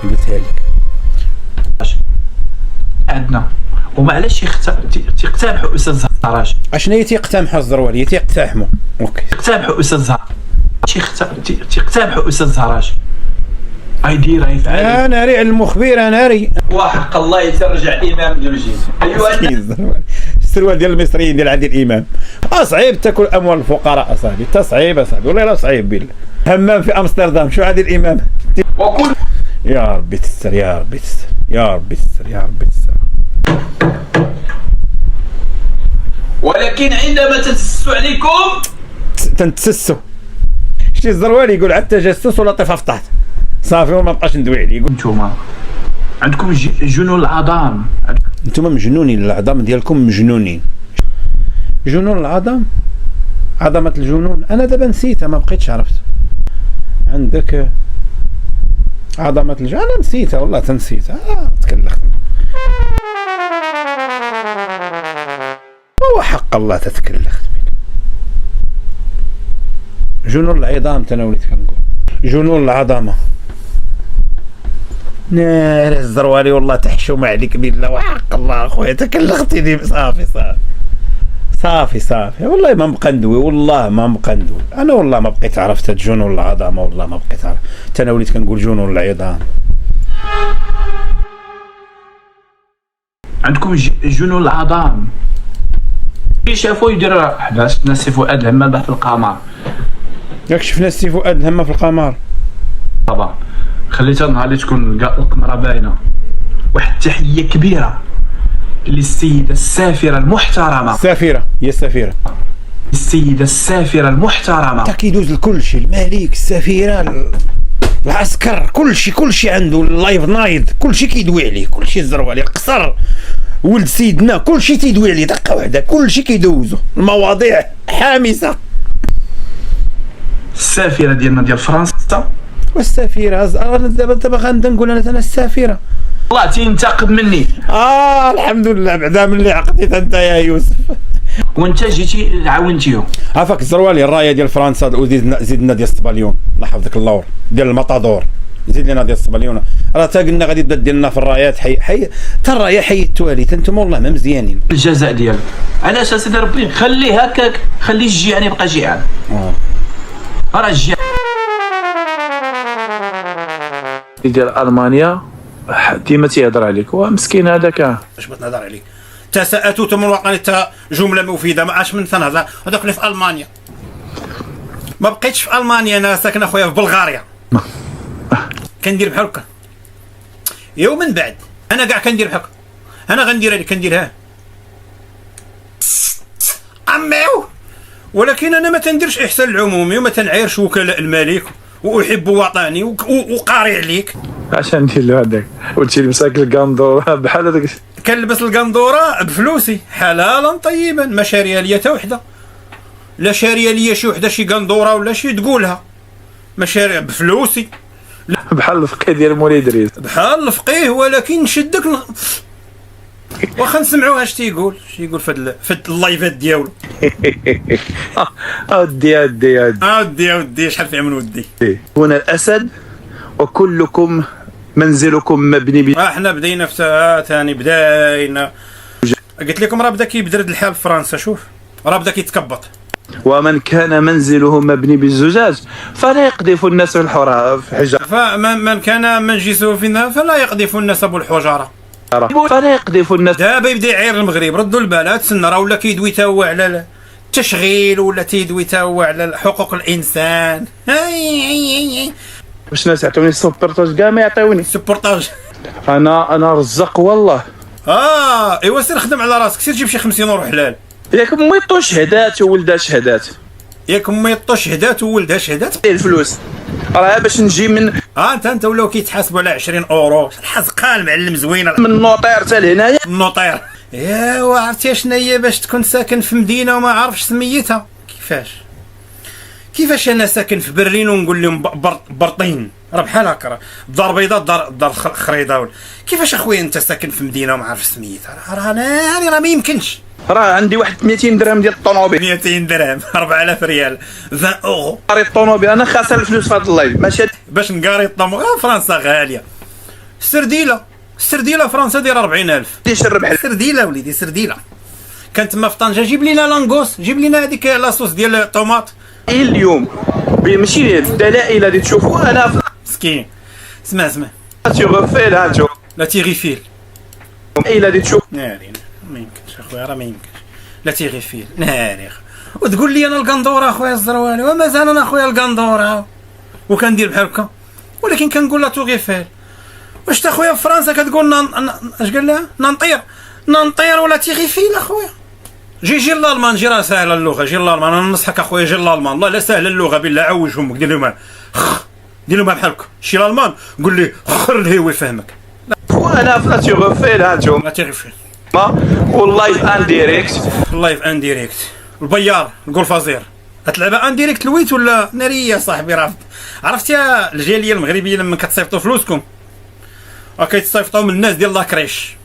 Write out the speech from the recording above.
قلتها لك. عندنا ومعلاش تيقتمحوا استاذ زهراج. اشنا هي تيقتمحوا الزرواليه تيقتحموا. اوكي تيقتمحوا استاذ زهراج. تيقتمحوا استاذ زهراج. ايدير يفعل. انا ري المخبر انا ري. وحق الله يترجع الامام ديال ايوا السروال ديال المصريين ديال عادل الامام. صعيب تاكل اموال الفقراء اصاحبي، تصعيب اصاحبي والله لا صعيب بالله. همام في امستردام شو عادل الامام. وكل يا ربي تستر يا ربي تستر يا ربي تستر يا ربي تستر. ولكن عندما تتسس عليكم تنتسسوا. شتي الزروالي يقول على التجسس ولا طيفه في الطحت صافي وما بقاش ندوي عليه. يقول نتوما عندكم جنون العظام. نتوما مجنونين، العظام ديالكم مجنونين. جنون العظام، عظمه الجنون انا دابا نسيتها ما بقيتش عرفت. عندك عظمه الجنون انا نسيتها والله تنسيتها. تكلخت هو حق الله تتكلخت. جنون العظام تناوليت كنقول جنون العظمه. نار الزروالي والله تحشم عليك بالله وحق الله اخويا تكلختني. صافي والله ما بقى ندوي والله ما بقى ندوي انا والله ما بقيت عرفت جنون العظمه والله ما بقيت عرفت. تناوليت كنقول جنون العظام. عندكم جنون العظام. كي شافوا يدير حباس ناس فؤاد الهمام في القمر. ياك شفنا السي فؤاد الهمام في القمر. طبعا خليتها نهار اللي تكون القمره باينه. واحد التحيه كبيره للسيده السافره المحترمه. السفيره هي السفيره. السيده السافره المحترمه. تا كيدوز لكل شيء الملك السفيره العسكر كل شيء عنده اللايف نايت كل شيء كيدوي عليه كل شيء الزروالي القصر ولد سيدنا كل شيء تيدوي عليه دقه واحده كل شيء كيدوزو المواضيع حامسه. السافره ديالنا ديال فرنسا. والسفيره دابا غنبدا نقول انا السفيره. الله تينتقم مني. الحمد لله بعدا ملي عقديت انت يا يوسف. وانت جيتي عاونتيهم. عافاك الزروالي الرايه ديال فرنسا وزيدنا ديال السباليون الله يحفظك اللور ديال المطادور زيد لنا ديال السباليون. راه تا قلنا غادي تبدا ديالنا في الرايات حي تا الرايه حي التوالي انتم والله ما مزيانين. الجزاء ديالك علاش اسيدي ربي خليه هكاك خليه الجيعان يبقى جيعان. راه الجيعان ديال المانيا ديما تيهضر عليك ومسكين هذاك. اش بغيت نهضر عليك تساءتوا من وقعني تا جمله مفيده ما عادش من تنهضر هذاك اللي في المانيا. ما بقيتش في المانيا انا ساكن اخويا في بلغاريا. كندير بحال هكا يوم من بعد انا كاع كندير بحال هكا. انا غندير هذيك كنديرها اميو. ولكن انا ما تنديرش احسان العمومي وما تنعايرش وكلاء الملك واحب وطني وقاري عليك. عشان ندير له هذاك قلتي لي مساك القندوره بحال هذاك. كنلبس القندوره بفلوسي حلالا طيبا ما شاريه ليا حتى وحده. لا شاريه ليا شي وحده شي قندوره ولا شي تقولها ما شاريه بفلوسي. بحال الفقيه ديال مولاي ادريس. بحال الفقيه ولكن نشدك واخا نسمعوها اش تيقول في اللايفات ديالو. ودي شحال في من ودي. هنا الاسد وكلكم منزلكم مبني احنا بدينا في ثاني بداينا قلت لكم راه بدا كيبدرد الحال في فرنسا. شوف راه بدا كيتكبط. ومن كان منزله مبني بالزجاج فلا يقذف الناس في الحجاره. فمن كان منجسه في النار فلا يقذف الناس بالحجاره. فلا يقذف الناس. دابا يبدا يعير المغرب ردوا البال تسنى راه ولا كيدوي تا هو على التشغيل ولا تيدوي تا هو على حقوق الانسان. واش الناس يعطوني السوبورتاج كاع ما يعطيوني السوبورتاج. انا رزق والله. ايوا سير خدم على راسك سير جيب شي 50 اورو حلال. ياك ميطو شهادات وولدها شهادات. ياك ميطو شهادات وولدها شهادات. الفلوس راه باش نجي من انت ولاو كيتحاسبوا على 20 اورو. الحزقه المعلم زوينه من النوطير حتى لهنايا. النوطير ايوا عرفتي شنو هي باش تكون ساكن في مدينه وما عارفش سميتها. كيفاش انا ساكن في برلين ونقول لهم برطين راه بحال هكا دار بيضاء دار خريضه. كيفاش اخويا انت ساكن في مدينه وما عارف سميتها؟ راه ما يمكنش. راه عندي واحد 200 درهم ديال الطوموبيل. 200 درهم 4000 ريال 20 اورو. قاري الطوموبيل انا خاسر الفلوس في هذا اللايف ماشي باش نقاري الطوموبيل. فرنسا غاليه السرديله فرنسا دايره 40,000. ليش الربح سرديله وليدي سرديله. كان تما في طنجه جيب لينا لانغوس، جيب لينا هذيك لاصوص ديال الطوماط. اليوم ماشي الدلائل اللي تشوفوا انا مسكين. اسمع تيغفيل هانتو لا تيغيفيل الى اللي تشوف ناري ما يمكنش اخويا، راه ما يمكنش لا تيغيفيل ناري. وتقول لي انا القندوره اخويا الزروالي ومازال انا اخويا القندوره وكندير بحال هكا، ولكن كنقول لا توغيفيل. واش تا خويا في فرنسا كتقول اش قال لها ننطير ولا تيغيفيل اخويا. جي لالمان، جي راه ساهله اللغه، جي لالمان. انا ننصحك اخويا جي لالمان، والله لا ساهله اللغه بالله. عوج امك دير لهم بحال هكا. شي لالمان قول لي خر الهيوي يفهمك. انا في تيغفيل هانتو لا تيغيفيل واللايف ان ديريكت اللايف ان ديريكت. البيار نقول فازير هتلعبها ان ديريكت الويت ولا ناريه صاحبي. عرفت يا الجاليه المغربيه لما كتصيفطوا فلوسكم كيتصيفطوا من الناس ديال لاكريش.